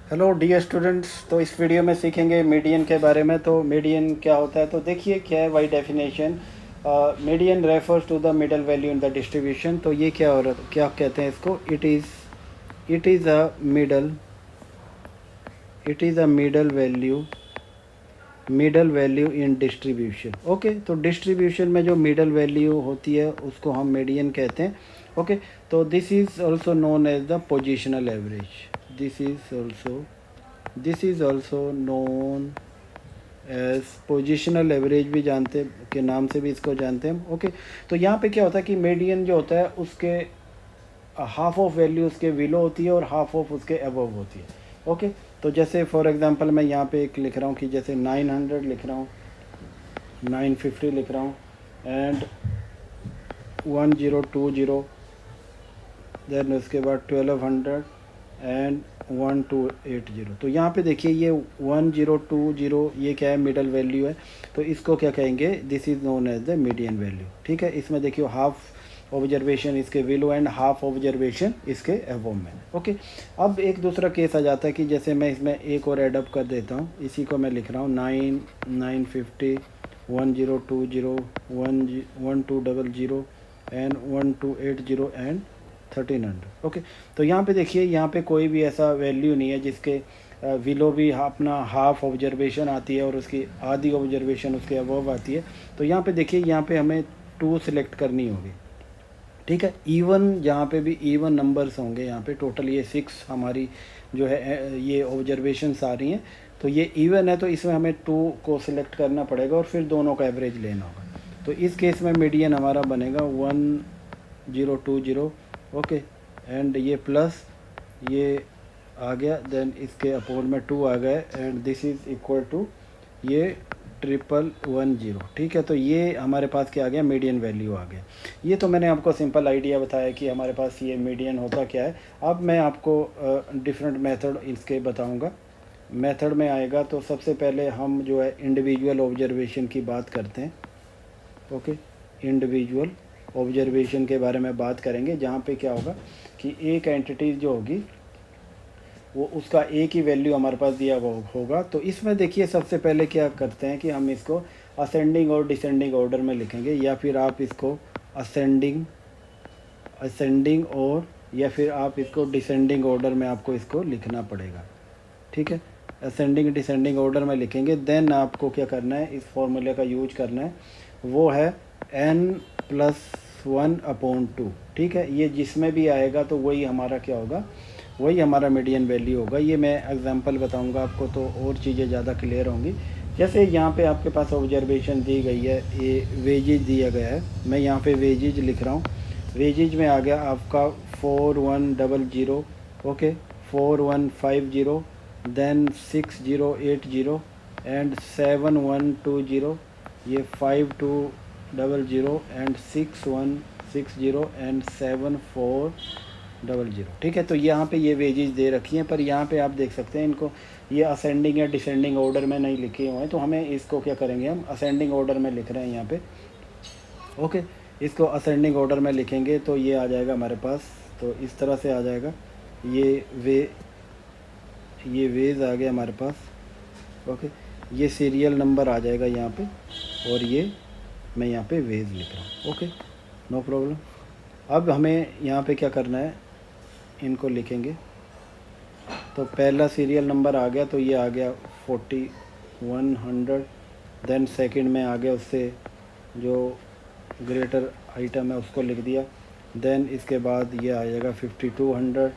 Hello dear students. तो इस video में सीखेंगे मीडियन के बारे में। तो मीडियन क्या होता है, तो देखिए क्या है why definition. Median refers to the middle value in the distribution. तो ये क्या हो रहा, क्या कहते हैं इसको, it is a middle value in distribution. Okay, तो डिस्ट्रीब्यूशन में जो मिडल वैल्यू होती है उसको हम मीडियन कहते हैं। ओके, तो this is also known as the positional average. This is also known as positional average भी जानते के नाम से भी इसको जानते हैं। ओके, तो यहाँ पे क्या होता है कि मीडियन जो होता है उसके हाफ ऑफ वैल्यू उसके विलो होती है और हाफ ऑफ उसके अबव होती है। ओके, तो जैसे फॉर एग्जांपल मैं यहाँ पे एक लिख रहा हूँ कि जैसे 900 लिख रहा हूँ, 950 लिख रहा हूँ एंड 1020, देन उसके बाद 1200 एंड 1280। तो यहाँ पे देखिए ये 1020 ये क्या है, मिडल वैल्यू है। तो इसको क्या कहेंगे, this is known as the median value. ठीक है, इसमें देखिए हाफ ऑब्जर्वेशन इसके विलो एंड हाफ ऑब्जर्वेशन इसके एवो में। ओके, अब एक दूसरा केस आ जाता है कि जैसे मैं इसमें एक और एडअप कर देता हूँ, इसी को मैं लिख रहा हूँ 950 1020 1200 एंड 1280 एंड 1300। ओके, तो यहाँ पे देखिए यहाँ पे कोई भी ऐसा वैल्यू नहीं है जिसके विलो भी अपना हाफ ऑब्जर्वेशन आती है और उसकी आधी ऑब्जर्वेशन उसके अबव आती है। तो यहाँ पे देखिए यहाँ पे हमें 2 सिलेक्ट करनी होगी। ठीक है, इवन जहाँ पे भी इवन नंबर्स होंगे, यहाँ पे टोटल ये 6 हमारी जो है ये ऑब्जर्वेशंस आ रही हैं। तो ये इवन है तो इसमें हमें 2 को सिलेक्ट करना पड़ेगा और फिर दोनों का एवरेज लेना होगा। तो इस केस में मीडियन हमारा बनेगा 1020। ओके, एंड ये प्लस ये आ गया, देन इसके अपोन में 2 आ गए and this is equal to ये 1110। ठीक है, तो ये हमारे पास क्या आ गया, मीडियन वैल्यू आ गया। ये तो मैंने आपको सिंपल आइडिया बताया कि हमारे पास ये मीडियन होता क्या है। अब मैं आपको डिफरेंट मेथड इसके बताऊंगा। मेथड में आएगा तो सबसे पहले हम जो है इंडिविजुअल ऑब्जर्वेशन की बात करते हैं। ओके, इंडिविजुअल ऑब्जर्वेशन के बारे में बात करेंगे, जहाँ पे क्या होगा कि एक एंटिटी जो होगी वो उसका एक ही वैल्यू हमारे पास दिया हुआ होगा। तो इसमें देखिए सबसे पहले क्या करते हैं कि हम इसको असेंडिंग और डिसेंडिंग ऑर्डर में लिखेंगे, या फिर आप इसको असेंडिंग असेंडिंग और या फिर आप इसको डिसेंडिंग ऑर्डर में आपको इसको लिखना पड़ेगा। ठीक है, असेंडिंग डिसेंडिंग ऑर्डर में लिखेंगे। देन आपको क्या करना है, इस फॉर्मूले का यूज करना है, वो है n+1/2। ठीक है, ये जिसमें भी आएगा तो वही हमारा क्या होगा, वही हमारा मीडियन वैल्यू होगा। ये मैं एग्जांपल बताऊंगा आपको तो और चीज़ें ज़्यादा क्लियर होंगी। जैसे यहाँ पे आपके पास ऑब्जर्वेशन दी गई है, ये वेजेज दिया गया है, मैं यहाँ पे वेजेज लिख रहा हूँ। वेजेज में आ गया आपका 4100, ओके, 4150, देन 6080 एंड 7120, ये 5200 एंड 6160 एंड 7400। ठीक है, तो यहाँ पे ये वेजेस दे रखी हैं, पर यहाँ पे आप देख सकते हैं इनको ये असेंडिंग या डिसेंडिंग ऑर्डर में नहीं लिखे हुए हैं। तो हमें इसको क्या करेंगे, हम असेंडिंग ऑर्डर में लिख रहे हैं यहाँ पे। ओके, इसको असेंडिंग ऑर्डर में लिखेंगे तो ये आ जाएगा हमारे पास, तो इस तरह से आ जाएगा। ये वेज आ गया हमारे पास। ओके, ये सीरियल नंबर आ जाएगा यहाँ पे, और ये मैं यहाँ पे वेज लिख रहा हूँ। Okay, no problem. अब हमें यहाँ पे क्या करना है, इनको लिखेंगे। तो पहला सीरियल नंबर आ गया तो ये आ गया 4100, देन सेकंड में आ गया उससे जो ग्रेटर आइटम है उसको लिख दिया। देन इसके बाद ये आ जाएगा 5200,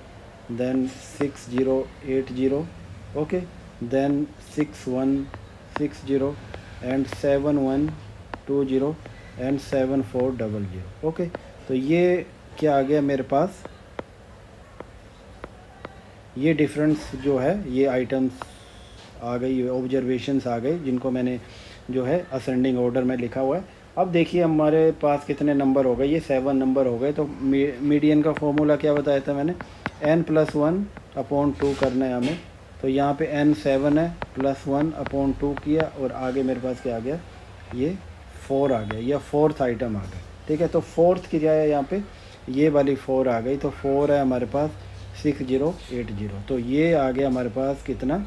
then 6080, okay, then 6160 and 7120 and 7400। Okay, तो ये क्या आ गया मेरे पास, ये डिफरेंस जो है ये आइटम्स आ गई, ऑब्जर्वेशंस आ गए जिनको मैंने जो है असेंडिंग ऑर्डर में लिखा हुआ है। अब देखिए हमारे पास कितने नंबर हो गए, ये 7 नंबर हो गए। तो मीडियन का फॉर्मूला क्या बताया था मैंने, n+1/2 करना है हमें। तो यहाँ पे n 7 है, +1/2 किया और आगे मेरे पास क्या आ गया, ये 4 आ गया, या फोर्थ आइटम आ गया। ठीक है, तो फोर्थ की जाए यहाँ पे ये वाली 4 आ गई, तो 4 है हमारे पास 6080। तो ये आ गया हमारे पास कितना,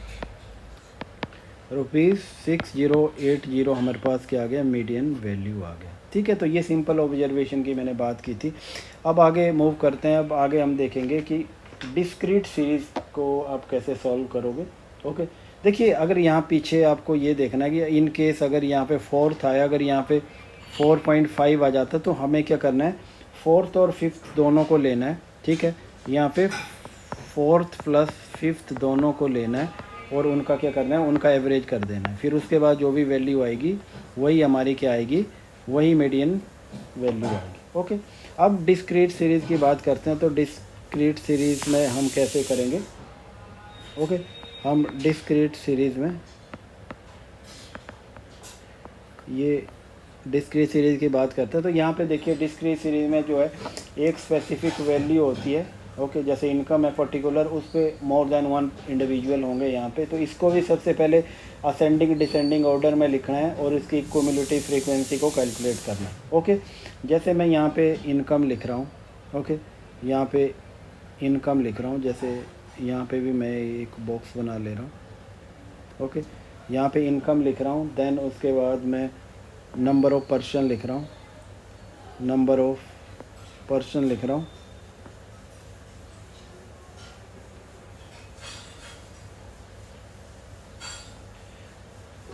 ₹6080 हमारे पास क्या आ गया, मीडियन वैल्यू आ गया। ठीक है, तो ये सिंपल ऑब्जर्वेशन की मैंने बात की थी। अब आगे मूव करते हैं। अब आगे हम देखेंगे कि डिस्क्रीट सीरीज़ को आप कैसे सॉल्व करोगे। ओके, देखिए अगर यहाँ पीछे आपको ये देखना है कि इन केस अगर यहाँ पे फोर्थ आया, अगर यहाँ पे 4.5 आ जाता तो हमें क्या करना है, फोर्थ और फिफ्थ दोनों को लेना है। ठीक है, यहाँ पे फोर्थ प्लस फिफ्थ दोनों को लेना है और उनका क्या करना है, उनका एवरेज कर देना है। फिर उसके बाद जो भी वैल्यू आएगी वही हमारी क्या आएगी, वही मीडियन वैल्यू आएगी। ओके, अब डिस्क्रीट सीरीज़ की बात करते हैं। तो डिस्क्रीट सीरीज़ में हम कैसे करेंगे। ओके, हम डिस्क्रीट सीरीज़ में ये डिस्क्रीट सीरीज़ की बात करते हैं। तो यहाँ पे देखिए डिस्क्रीट सीरीज़ में जो है एक स्पेसिफिक वैल्यू होती है। ओके, जैसे इनकम है पर्टिकुलर, उस पर मोर देन वन इंडिविजुअल होंगे यहाँ पे। तो इसको भी सबसे पहले असेंडिंग डिसेंडिंग ऑर्डर में लिखना है और इसकी क्यूमुलेटिव फ्रीक्वेंसी को कैलकुलेट करना है। ओके, जैसे मैं यहाँ पे इनकम लिख रहा हूँ। ओके, यहाँ पे इनकम लिख रहा हूँ, जैसे यहाँ पे भी मैं एक बॉक्स बना ले रहा हूँ। ओके, यहाँ पे इनकम लिख रहा हूँ, देन उसके बाद मैं नंबर ऑफ़ पर्सन लिख रहा हूँ, नंबर ऑफ़ पर्सन लिख रहा हूँ।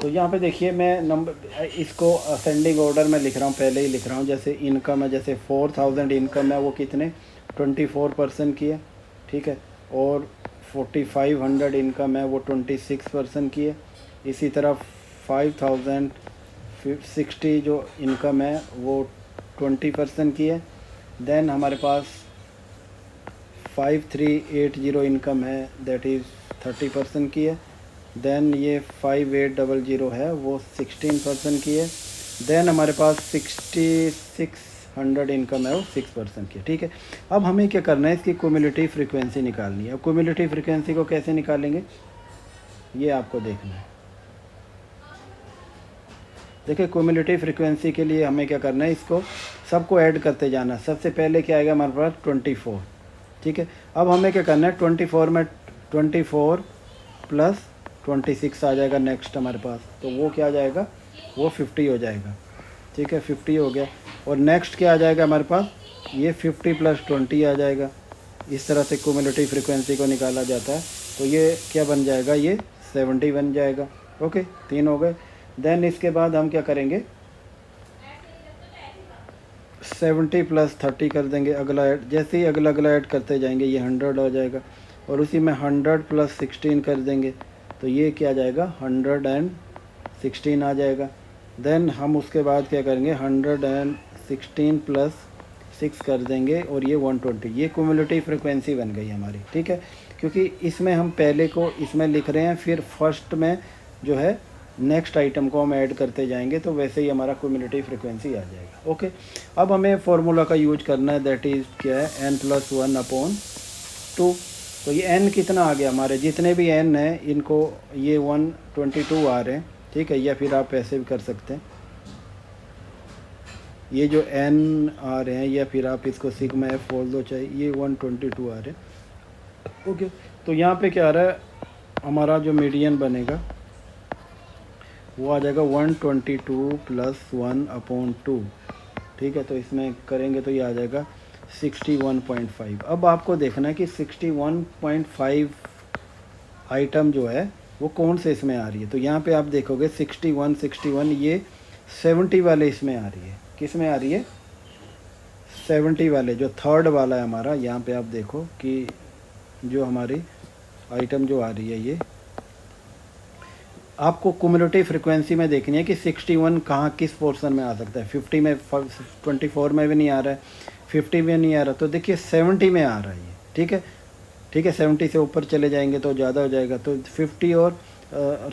तो यहाँ पे देखिए मैं नंबर इसको असेंडिंग ऑर्डर में लिख रहा हूँ, पहले ही लिख रहा हूँ। जैसे इनकम है, जैसे 4000 इनकम है, वो कितने 24% की है। ठीक है, और 4500 इनकम है, वो 26% की है। इसी तरह 5060 जो इनकम है वो 20% की है। देन हमारे पास 5380 इनकम है, दैट इज़ 30% की है। देन ये 5800 है, वो 16% की है। देन हमारे पास 6600 इनकम है, वो 6% की है। ठीक है, अब हमें क्या करना है, इसकी क्यूमुलेटिव फ्रीक्वेंसी निकालनी है। अब क्यूमुलेटिव फ्रीक्वेंसी को कैसे निकालेंगे, ये आपको देखना है। देखिए क्यूमुलेटिव फ्रीक्वेंसी के लिए हमें क्या करना है, इसको सबको ऐड करते जाना। सबसे पहले क्या आएगा हमारे पास 24। ठीक है, अब हमें क्या करना है, 24 में 24 प्लस 26 आ जाएगा नेक्स्ट हमारे पास। तो वो क्या आ जाएगा, वो 50 हो जाएगा। ठीक है, 50 हो गया। और नेक्स्ट क्या आ जाएगा हमारे पास, ये 50 प्लस 20 आ जाएगा। इस तरह से क्यूमुलेटिव फ्रीक्वेंसी को निकाला जाता है। तो ये क्या बन जाएगा, ये 70 बन जाएगा। ओके, 3 हो गए। देन इसके बाद हम क्या करेंगे, 70 प्लस 30 कर देंगे अगला ऐड। जैसे ही अगला ऐड करते जाएंगे ये 100 हो जाएगा। और उसी में 100 प्लस 16 कर देंगे, तो ये क्या आ जाएगा, 116 आ जाएगा। देन हम उसके बाद क्या करेंगे, 116 प्लस 6 कर देंगे और ये 120। ये क्यूमुलेटिव फ्रीक्वेंसी बन गई हमारी। ठीक है, क्योंकि इसमें हम पहले को इसमें लिख रहे हैं, फिर फर्स्ट में जो है नेक्स्ट आइटम को हम ऐड करते जाएंगे, तो वैसे ही हमारा क्यूमुलेटिव फ्रीक्वेंसी आ जाएगा। ओके, अब हमें फार्मूला का यूज करना है, दैट इज़ क्या है, n+1/2। तो ये n कितना आ गया, हमारे जितने भी n हैं इनको ये 122 आ रहे हैं। ठीक है, या फिर आप ऐसे भी कर सकते हैं, ये जो n आ रहे हैं, या फिर आप इसको सिग्मा f बोल दो, चाहे ये 122 आ रहे हैं। ओके, तो यहाँ पे क्या आ रहा है, हमारा जो मीडियन बनेगा वो आ जाएगा 122 प्लस 1/2। ठीक है, तो इसमें करेंगे तो ये आ जाएगा 61.5। अब आपको देखना है कि 61.5 आइटम जो है वो कौन से इसमें आ रही है। तो यहाँ पे आप देखोगे 61 ये 70 वाले इसमें आ रही है। किस में आ रही है, 70 वाले, जो थर्ड वाला है हमारा। यहाँ पे आप देखो कि जो हमारी आइटम जो आ रही है, ये आपको क्यूमुलेटिव फ्रीक्वेंसी में देखनी है कि 61 कहाँ किस पोर्शन में आ सकता है। 50 में, 24 में भी नहीं आ रहा है, 50 में नहीं आ रहा, तो देखिए 70 में आ रहा है ये। ठीक है, 70 से ऊपर चले जाएंगे तो ज़्यादा हो जाएगा। तो 50 और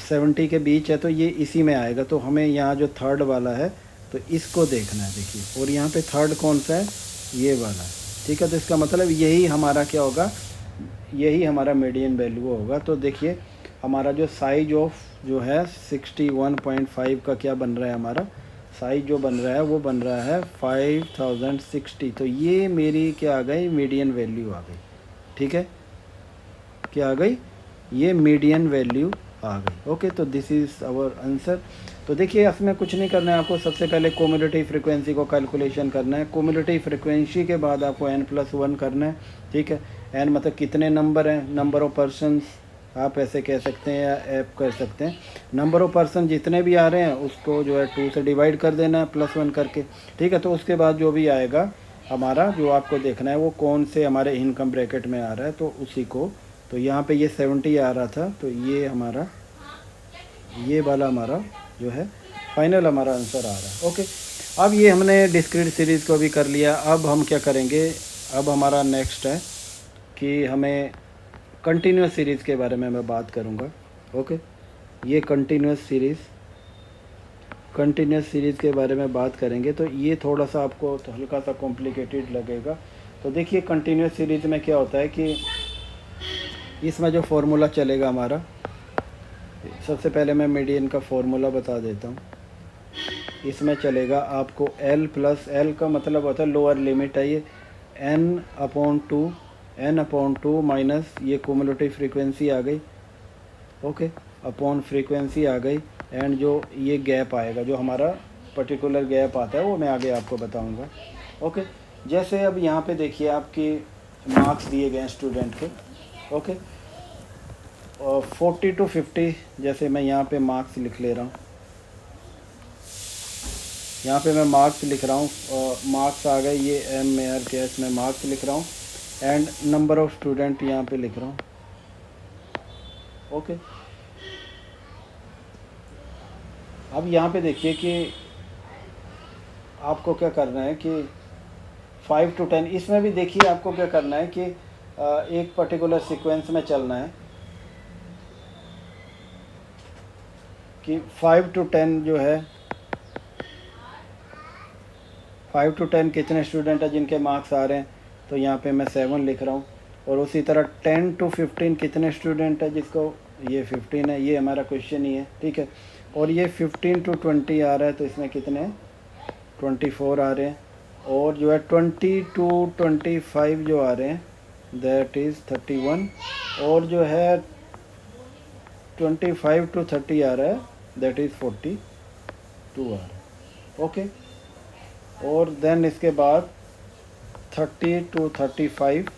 70 के बीच है, तो ये इसी में आएगा। तो हमें यहाँ जो थर्ड वाला है तो इसको देखना है, देखिए। और यहाँ पे थर्ड कौन सा है, ये वाला। ठीक है, तो इसका मतलब यही हमारा क्या होगा, यही हमारा मीडियन वैल्यू होगा। तो देखिए हमारा जो साइज ऑफ जो है 61.5 का क्या बन रहा है, हमारा साइज जो बन रहा है वो बन रहा है 5060। तो ये मेरी क्या आ गई, मीडियन वैल्यू आ गई। ठीक है, क्या आ गई, ये मीडियन वैल्यू आ गई। ओके, तो दिस इज़ आवर आंसर। तो देखिए इसमें कुछ नहीं करना है आपको, सबसे पहले क्यूमुलेटिव फ्रीक्वेंसी को कैलकुलेशन करना है। क्यूमुलेटिव फ्रीक्वेंसी के बाद आपको n+1 करना है, ठीक है। n मतलब कितने नंबर हैं, नंबर ऑफ पर्सनस आप ऐसे कह सकते हैं या ऐप कर सकते हैं। नंबर ऑफ पर्सन जितने भी आ रहे हैं उसको जो है 2 से डिवाइड कर देना है +1 करके, ठीक है। तो उसके बाद जो भी आएगा हमारा, जो आपको देखना है वो कौन से हमारे इनकम ब्रैकेट में आ रहा है, तो उसी को, तो यहाँ पे ये 70 आ रहा था, तो ये हमारा, ये वाला हमारा जो है फाइनल हमारा आंसर आ रहा है। ओके, अब ये हमने डिस्क्रीट सीरीज़ को भी कर लिया। अब हम क्या करेंगे, अब हमारा नेक्स्ट है कि हमें कंटिन्यूस सीरीज़ के बारे में मैं बात करूँगा। ओके, ये कंटिन्यूस सीरीज़ के बारे में बात करेंगे, तो ये थोड़ा सा आपको तो हल्का सा कॉम्प्लिकेटेड लगेगा। तो देखिए कंटिन्यूस सीरीज़ में क्या होता है कि इसमें जो फार्मूला चलेगा हमारा, सबसे पहले मैं मीडियन का फार्मूला बता देता हूँ। इसमें चलेगा आपको L का मतलब होता है लोअर लिमिट है, ये n/2 माइनस ये क्यूमुलेटिव फ्रीक्वेंसी आ गई, ओके, अपॉन फ्रीक्वेंसी आ गई, एंड जो ये गैप आएगा, जो हमारा पर्टिकुलर गैप आता है वो मैं आगे आपको बताऊंगा। ओके, जैसे अब यहाँ पे देखिए आपके मार्क्स दिए गए हैं स्टूडेंट के। ओके, और 40 to 50, जैसे मैं यहाँ पे मार्क्स लिख ले रहा हूँ, यहाँ पे मैं मार्क्स लिख रहा हूँ, मार्क्स आ गए, ये MARKS में मार्क्स लिख रहा हूँ, एंड नंबर ऑफ स्टूडेंट यहाँ पे लिख रहा हूँ। ओके, अब यहाँ पे देखिए कि आपको क्या करना है कि 5 to 10, इसमें भी देखिए आपको क्या करना है कि एक पर्टिकुलर सीक्वेंस में चलना है कि 5 to 10 जो है, 5 to 10 कितने स्टूडेंट हैं जिनके मार्क्स आ रहे हैं, तो यहाँ पे मैं 7 लिख रहा हूँ। और उसी तरह 10 to 15 कितने स्टूडेंट है जिसको, ये 15 है, ये हमारा क्वेश्चन ही है, ठीक है। और ये 15 to 20 आ रहा है, तो इसमें कितने हैं, 24 आ रहे हैं। और जो है 20 to 25 जो आ रहे हैं, दैट इज़ 31। और जो है 25 to 30 आ रहा है, दैट इज़ 42 आ रहा है। ओके, और देन इसके बाद 30 to 35,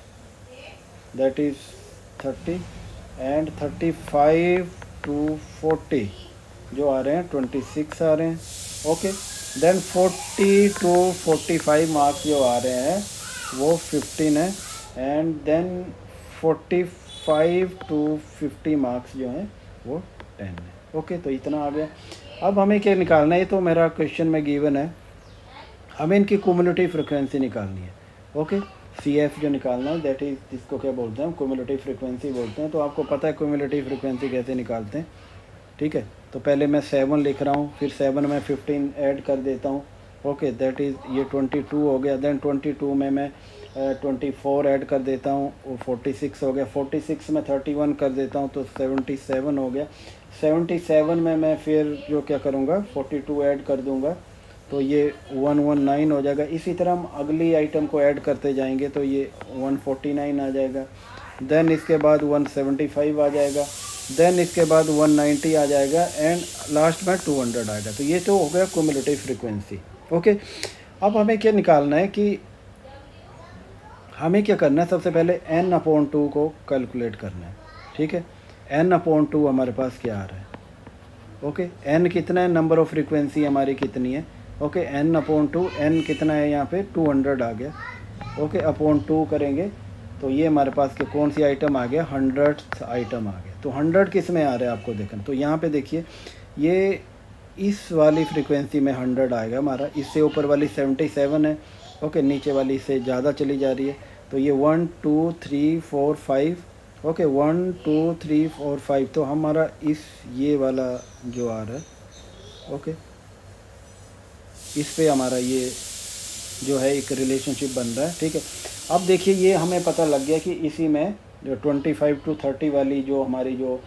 that is 30, and 35 to 40 जो आ रहे हैं 26 आ रहे हैं। ओके, देन 40 to 45 मार्क्स जो आ रहे हैं वो 15 है, एंड देन 45 to 50 मार्क्स जो हैं वो 10 है। ओके, तो इतना आ गया। अब हमें क्या निकालना है, ये तो मेरा क्वेश्चन में गिवन है, हमें इनकी क्यूमुलेटिव फ्रीक्वेंसी निकालनी है। ओके, CF जो निकालना है, दैट इज़, जिसको क्या बोलते हैं, क्यूमुलेटिव फ्रीक्वेंसी बोलते हैं। तो आपको पता है क्यूमुलेटिव फ्रीक्वेंसी कैसे निकालते हैं, ठीक है। तो पहले मैं 7 लिख रहा हूँ, फिर 7 में 15 ऐड कर देता हूँ। ओके, दैट इज़ ये 22 हो गया। देन 22 में मैं 24 ऐड कर देता हूँ, वो 46 हो गया। 46 में 31 कर देता हूँ तो 77 हो गया। 77 में मैं फिर जो क्या करूँगा, 42 ऐड कर दूँगा तो ये 119 हो जाएगा। इसी तरह हम अगली आइटम को ऐड करते जाएंगे तो ये 149 आ जाएगा। देन इसके बाद 175 आ जाएगा। देन इसके बाद 190 आ जाएगा, एंड लास्ट में 200 आएगा। तो ये तो हो गया क्यूमुलेटिव फ्रीक्वेंसी। ओके, अब हमें क्या निकालना है कि हमें क्या करना है, सबसे पहले n/2 को कैलकुलेट करना है, ठीक है। n/2 हमारे पास क्या आ रहा है, ओके, n कितना है, नंबर ऑफ फ्रीक्वेंसी हमारी कितनी है, ओके, n/2, n कितना है यहाँ पे 200 आ गया, ओके, अपॉन 2 करेंगे तो ये हमारे पास के कौन सी आइटम आ गया, 100th आइटम आ गया। तो 100 किस में आ रहा है आपको देखना, तो यहाँ पे देखिए ये इस वाली फ्रीक्वेंसी में 100 आएगा हमारा, इससे ऊपर वाली 77 है, ओके, नीचे वाली से ज़्यादा चली जा रही है। तो ये 1 2 3 4 5, ओके, 1 2 3 4 5, तो हमारा इस ये वाला जो आ रहा है, ओके, इस पे हमारा ये जो है एक रिलेशनशिप बन रहा है, ठीक है। अब देखिए ये हमें पता लग गया कि इसी में जो 25 to 30 वाली जो हमारी जो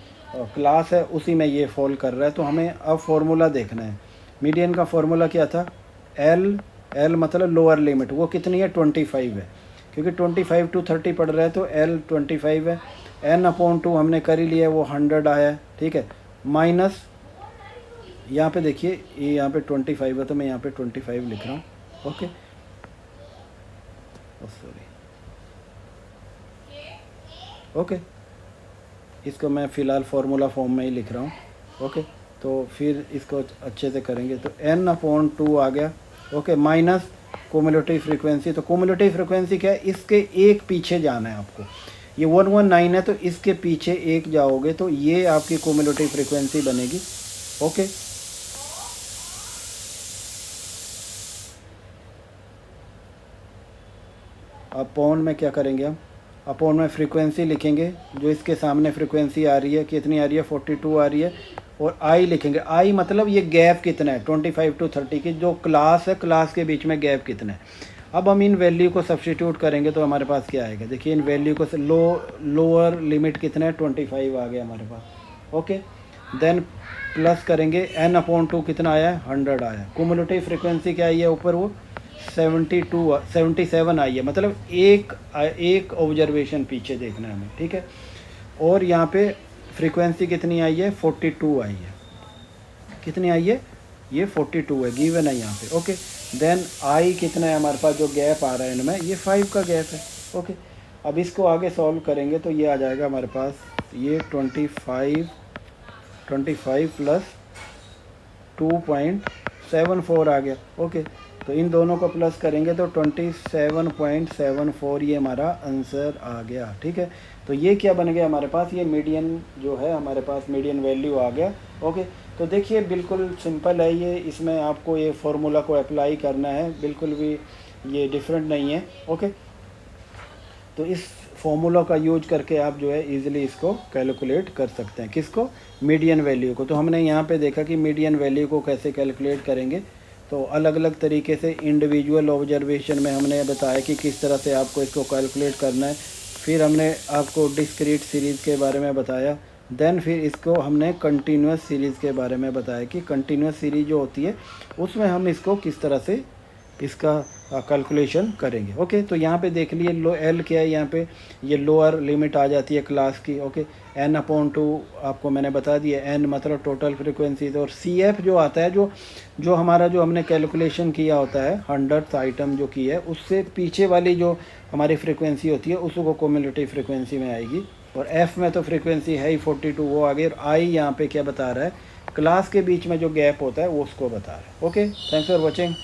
क्लास है उसी में ये फॉल कर रहा है। तो हमें अब फार्मूला देखना है। मीडियन का फार्मूला क्या था, L मतलब लोअर लिमिट, वो कितनी है, 25 है, क्योंकि 25 to 30 पढ़ रहा है तो L 25 है। n/2 हमने कर ही लिया, वो 100 आया है, ठीक है। माइनस यहाँ पे देखिए, ये यहाँ पे 25 है तो मैं यहाँ पे 25 लिख रहा हूँ, ओके। सॉरी, ओके, इसको मैं फ़िलहाल फार्मूला फॉर्म में ही लिख रहा हूँ, ओके। तो फिर इसको अच्छे से करेंगे तो n/2 आ गया, ओके, माइनस कोमुलेटिव फ्रीक्वेंसी। तो कोमुलेटिव फ्रीक्वेंसी क्या है, इसके एक पीछे जाना है आपको। ये 119 है तो इसके पीछे एक जाओगे तो ये आपकी कोमुलेटिव फ्रीक्वेंसी बनेगी, ओके। अपॉन में क्या करेंगे हम, अपॉन में फ्रीक्वेंसी लिखेंगे, जो इसके सामने फ्रीक्वेंसी आ रही है, कितनी आ रही है, 42 आ रही है, और आई लिखेंगे। आई मतलब ये गैप कितना है, 25 to 30 की जो क्लास है, क्लास के बीच में गैप कितना है। अब हम इन वैल्यू को सब्स्टिट्यूट करेंगे तो हमारे पास क्या आएगा, देखिए इन वैल्यू को लोअर लिमिट कितना है, 25 आ गया हमारे पास, ओके। देन प्लस करेंगे, n/2 कितना आया है, 100 आया। कुमुलेटिव फ्रीक्वेंसी क्या आई है ऊपर, वो 77 आई है, मतलब एक ऑब्जर्वेशन पीछे देखना है हमें, ठीक है। और यहाँ पे फ्रीक्वेंसी कितनी आई है, 42 आई है। कितनी आई है, ये 42 है, गिवन है यहाँ पे, ओके। देन आई कितना है हमारे पास, जो गैप आ रहा है इनमें, ये 5 का गैप है, ओके। अब इसको आगे सॉल्व करेंगे तो ये आ जाएगा हमारे पास, ये 25 प्लस 2.74 आ गया, ओके। तो इन दोनों को प्लस करेंगे तो 27.74 ये हमारा आंसर आ गया, ठीक है। तो ये क्या बन गया हमारे पास, ये मीडियन जो है हमारे पास मीडियन वैल्यू आ गया, ओके। तो देखिए बिल्कुल सिंपल है ये, इसमें आपको ये फार्मूला को अप्लाई करना है, बिल्कुल भी ये डिफरेंट नहीं है, ओके। तो इस फॉर्मूला का यूज करके आप जो है इजीली इसको कैलकुलेट कर सकते हैं, किसको, मीडियन वैल्यू को। तो हमने यहाँ पे देखा कि मीडियन वैल्यू को कैसे कैलकुलेट करेंगे। तो अलग अलग तरीके से इंडिविजुअल ऑब्जर्वेशन में हमने बताया कि किस तरह से आपको इसको कैलकुलेट करना है। फिर हमने आपको डिस्क्रीट सीरीज़ के बारे में बताया। देन फिर इसको हमने कंटिन्यूस सीरीज़ के बारे में बताया कि कंटिन्यूस सीरीज़ जो होती है उसमें हम इसको किस तरह से इसका कैलकुलेशन करेंगे, ओके। तो यहाँ पे देख लिए लो एल क्या है, यहाँ पे ये लोअर लिमिट आ जाती है क्लास की, ओके। n/2 आपको मैंने बता दिया, n मतलब टोटल फ्रीक्वेंसीज, और CF जो आता है, जो हमारा जो हमने कैलकुलेशन किया होता है 100th आइटम जो की है, उससे पीछे वाली जो हमारी फ्रीक्वेंसी होती है उसको कोमुलेटिव फ्रीक्वेंसी में आएगी। और F में तो फ्रीक्वेंसी है ही 42, वो आ गई। और I यहाँ पे क्या बता रहा है, क्लास के बीच में जो गैप होता है वो उसको बता रहा है, ओके। Thanks for watching.